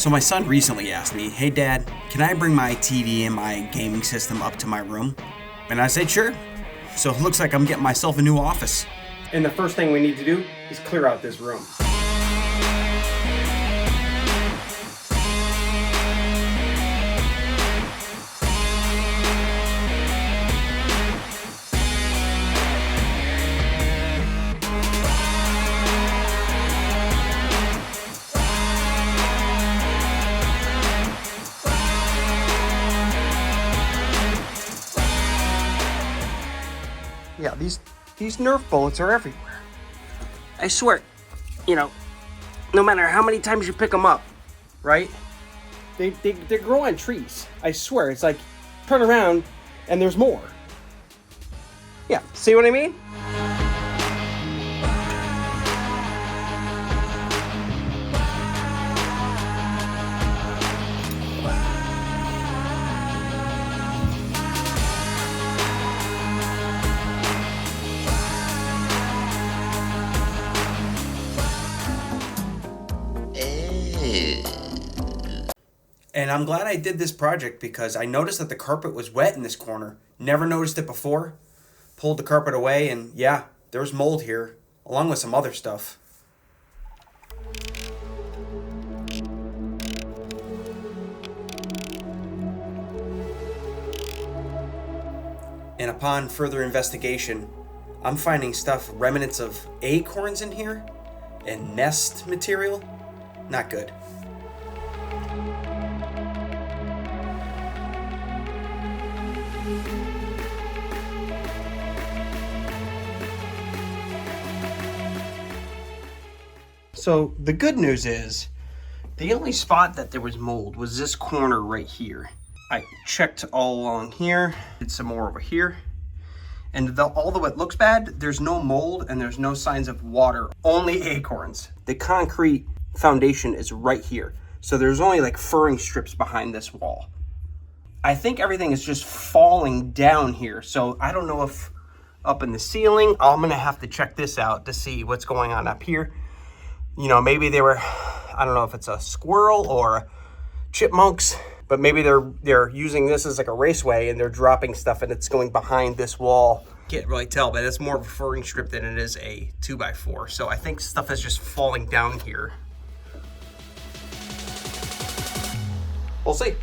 So my son recently asked me, "Hey Dad, can I bring my TV and my gaming system up to my room?" And I said, "Sure." So it looks like I'm getting myself a new office. And the first thing we need to do is clear out this room. Yeah, these Nerf bullets are everywhere. I swear, no matter how many times you pick them up, right? They grow on trees. I swear, it's like, turn around and there's more. Yeah, see what I mean? And I'm glad I did this project because I noticed that the carpet was wet in this corner. Never noticed it before. Pulled the carpet away and yeah, there was mold here, along with some other stuff. And upon further investigation, I'm finding stuff, remnants of acorns in here and nest material. Not good. So the good news is, the only spot that there was mold was this corner right here. I checked all along here, did some more over here, and although it looks bad, there's no mold and there's no signs of water, only acorns. The concrete foundation is right here, so there's only like furring strips behind this wall. I think everything is just falling down here, so I don't know if up in the ceiling, I'm gonna have to check this out to see what's going on up here. Maybe they were, I don't know if it's a squirrel or chipmunks, but maybe they're using this as like a raceway and they're dropping stuff and it's going behind this wall. Can't really tell, but it's more of a furring strip than it is a 2x4. So I think stuff is just falling down here. We'll see.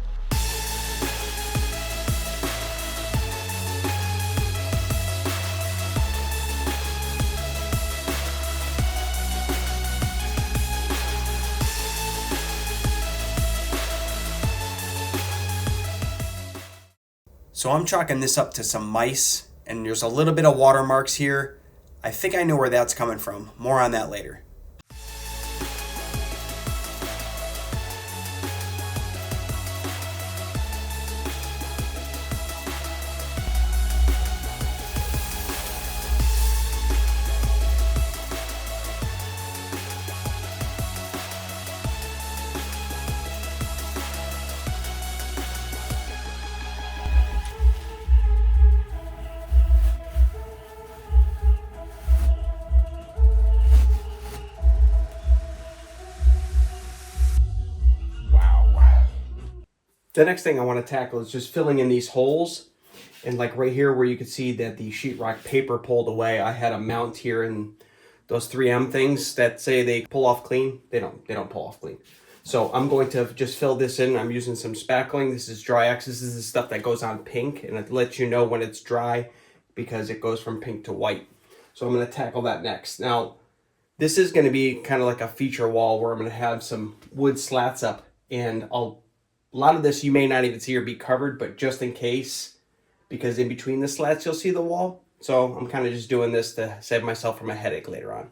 So I'm chalking this up to some mice, and there's a little bit of watermarks here. I think I know where that's coming from. More on that later. The next thing I want to tackle is just filling in these holes. And like right here where you can see that the sheetrock paper pulled away, I had a mount here, and those 3M things that say they pull off clean, they don't pull off clean. So I'm going to just fill this in. I'm using some spackling. This is dry X. This is the stuff that goes on pink, and it lets you know when it's dry because it goes from pink to white. So I'm going to tackle that next. Now, this is going to be kind of like a feature wall where I'm going to have some wood slats up, and a lot of this you may not even see or be covered, but just in case, because in between the slats you'll see the wall. So I'm kind of just doing this to save myself from a headache later on.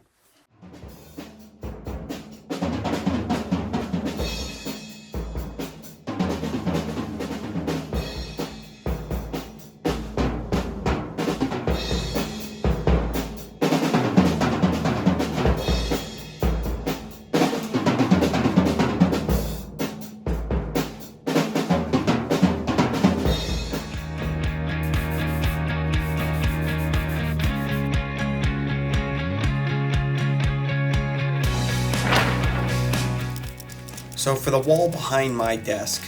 So for the wall behind my desk,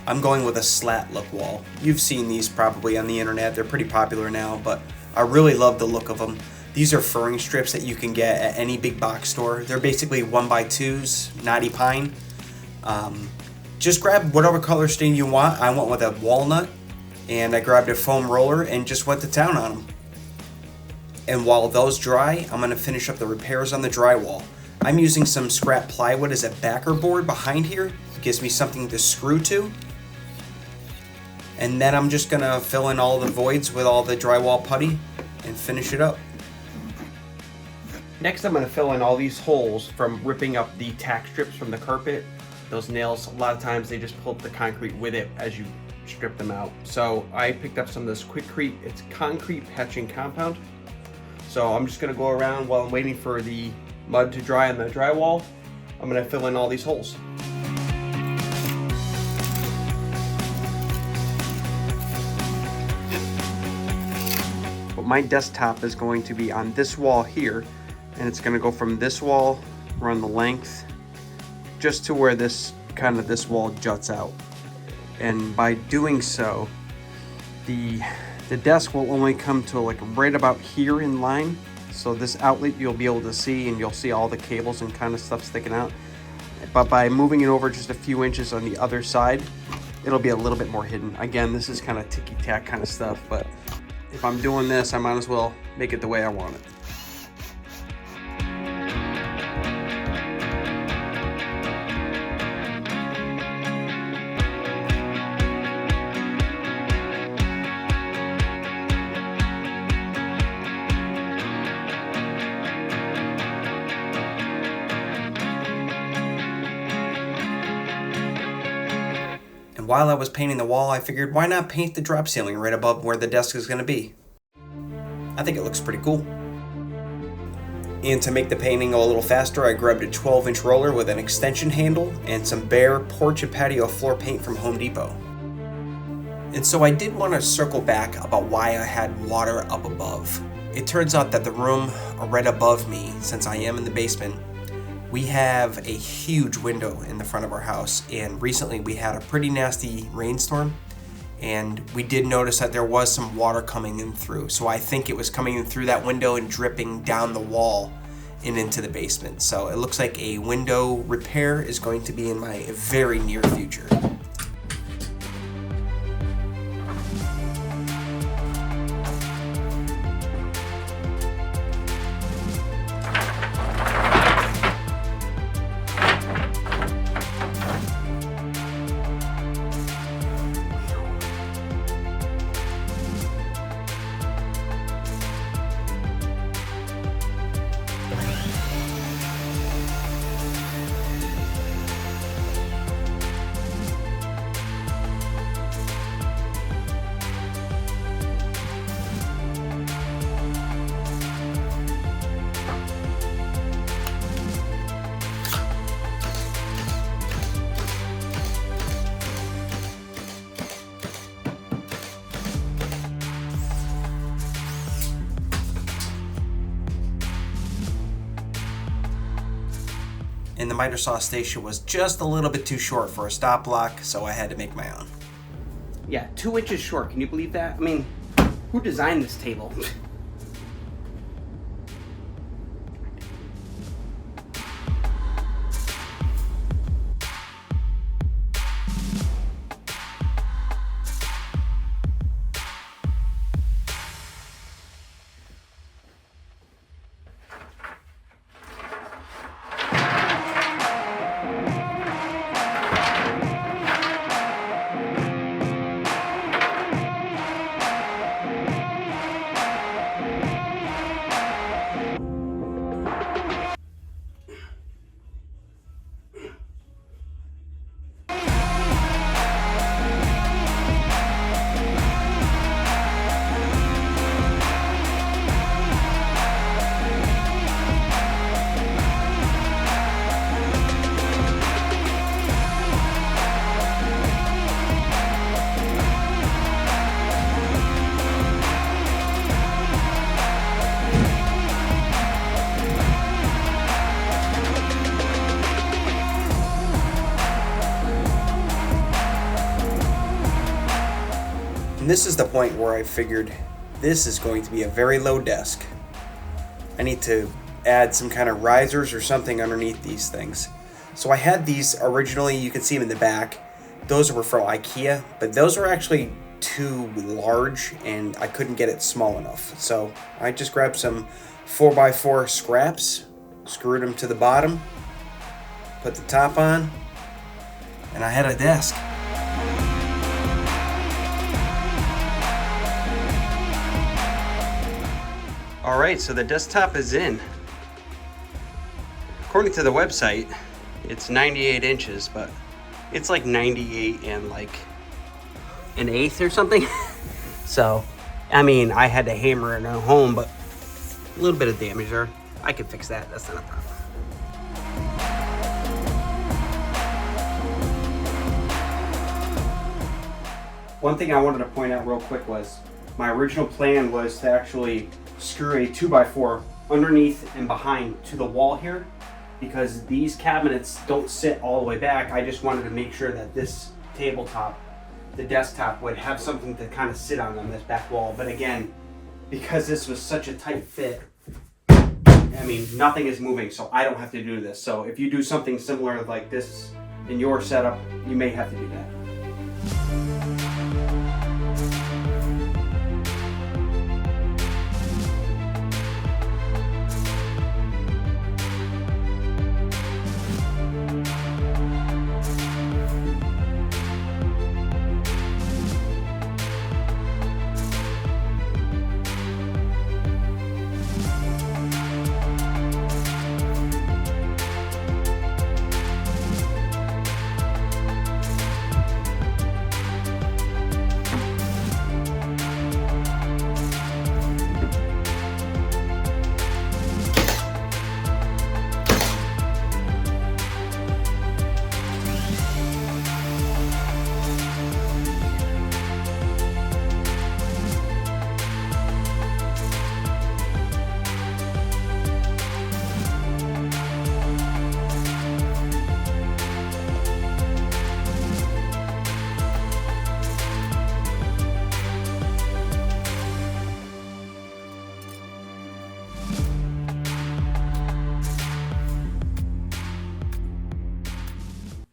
I'm going with a slat look wall. You've seen these probably on the internet. They're pretty popular now, but I really love the look of them. These are furring strips that you can get at any big box store. They're basically 1x2s, knotty pine. Just grab whatever color stain you want. I went with a walnut, and I grabbed a foam roller and just went to town on them. And while those dry, I'm going to finish up the repairs on the drywall. I'm using some scrap plywood as a backer board behind here. It gives me something to screw to. And then I'm just going to fill in all the voids with all the drywall putty and finish it up. Next, I'm going to fill in all these holes from ripping up the tack strips from the carpet. Those nails, a lot of times they just pull up the concrete with it as you strip them out. So I picked up some of this Quikrete. It's concrete patching compound. So I'm just going to go around while I'm waiting for the mud to dry on the drywall. I'm going to fill in all these holes. But my desktop is going to be on this wall here, and it's going to go from this wall around the length just to where this wall juts out. And by doing so, the desk will only come to like right about here in line. So this outlet you'll be able to see, and you'll see all the cables and kind of stuff sticking out. But by moving it over just a few inches on the other side, it'll be a little bit more hidden. Again, this is kind of ticky-tack kind of stuff, but if I'm doing this, I might as well make it the way I want it. And while I was painting the wall, I figured why not paint the drop ceiling right above where the desk is going to be. I think it looks pretty cool. And to make the painting go a little faster, I grabbed a 12-inch roller with an extension handle and some bare porch and patio floor paint from Home Depot. And so I did want to circle back about why I had water up above. It turns out that the room right above me, since I am in the basement, we have a huge window in the front of our house, and recently we had a pretty nasty rainstorm, and we did notice that there was some water coming in through. So I think it was coming in through that window and dripping down the wall and into the basement. So it looks like a window repair is going to be in my very near future. And the miter saw station was just a little bit too short for a stop block, so I had to make my own. Yeah, 2 inches short. Can you believe that? I mean, who designed this table? And this is the point where I figured this is going to be a very low desk. I need to add some kind of risers or something underneath these things. So I had these originally, you can see them in the back. Those were from IKEA, but those were actually too large and I couldn't get it small enough. So I just grabbed some 4x4 scraps, screwed them to the bottom, put the top on, and I had a desk. All right, so the desktop is in. According to the website, it's 98 inches, but it's like 98 and like an eighth or something. So, I mean, I had to hammer it at home, but a little bit of damage there. I can fix that, that's not a problem. One thing I wanted to point out real quick was my original plan was to actually screw a 2x4 underneath and behind to the wall here, because these cabinets don't sit all the way back. I just wanted to make sure that this tabletop, the desktop, would have something to kind of sit on this back wall. But again, because this was such a tight fit, I mean, nothing is moving, so I don't have to do this. So if you do something similar like this in your setup, you may have to do that.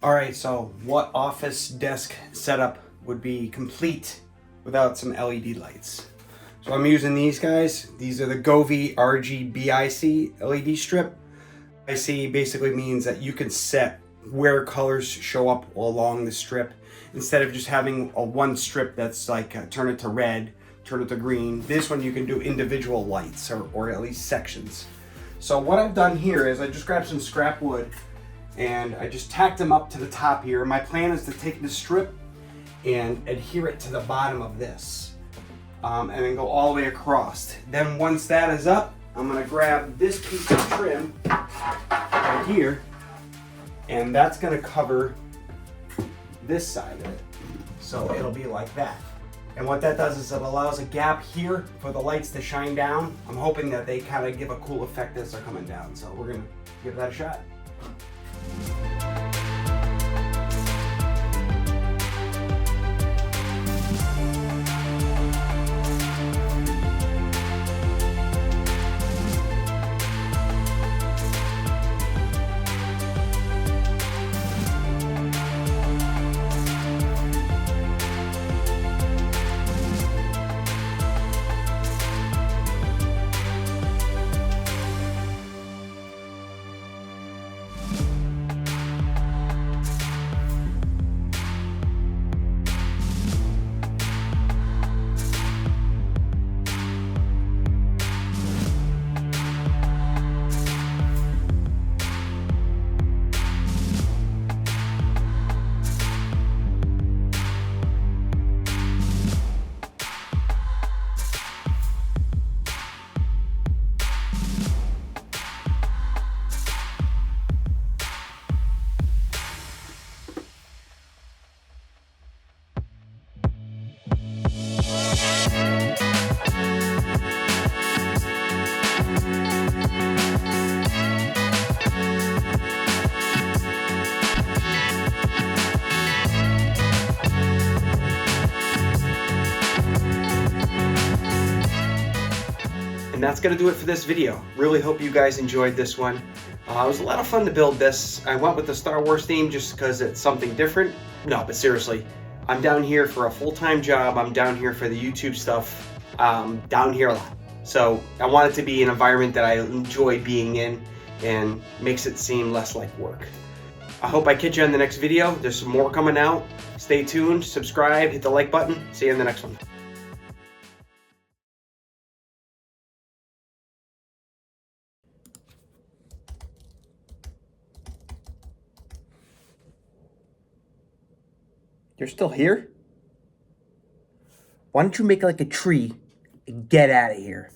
All right, so what office desk setup would be complete without some LED lights? So I'm using these guys. These are the Govee RGBIC LED strip. IC basically means that you can set where colors show up along the strip instead of just having a one strip that's like turn it to red, turn it to green. This one you can do individual lights or at least sections. So what I've done here is I just grabbed some scrap wood and I just tacked them up to the top here. My plan is to take this strip and adhere it to the bottom of this and then go all the way across. Then once that is up, I'm gonna grab this piece of trim right here, and that's gonna cover this side of it. So it'll be like that. And what that does is it allows a gap here for the lights to shine down. I'm hoping that they kind of give a cool effect as they're coming down. So we're gonna give that a shot. And that's going to do it for this video. Really hope you guys enjoyed this one. It was a lot of fun to build this. I went with the Star Wars theme just because it's something different. No, but seriously, I'm down here for a full-time job. I'm down here for the YouTube stuff. Down here a lot. So I want it to be an environment that I enjoy being in and makes it seem less like work. I hope I catch you in the next video. There's some more coming out. Stay tuned, subscribe, hit the like button. See you in the next one. You're still here? Why don't you make like a tree and get out of here?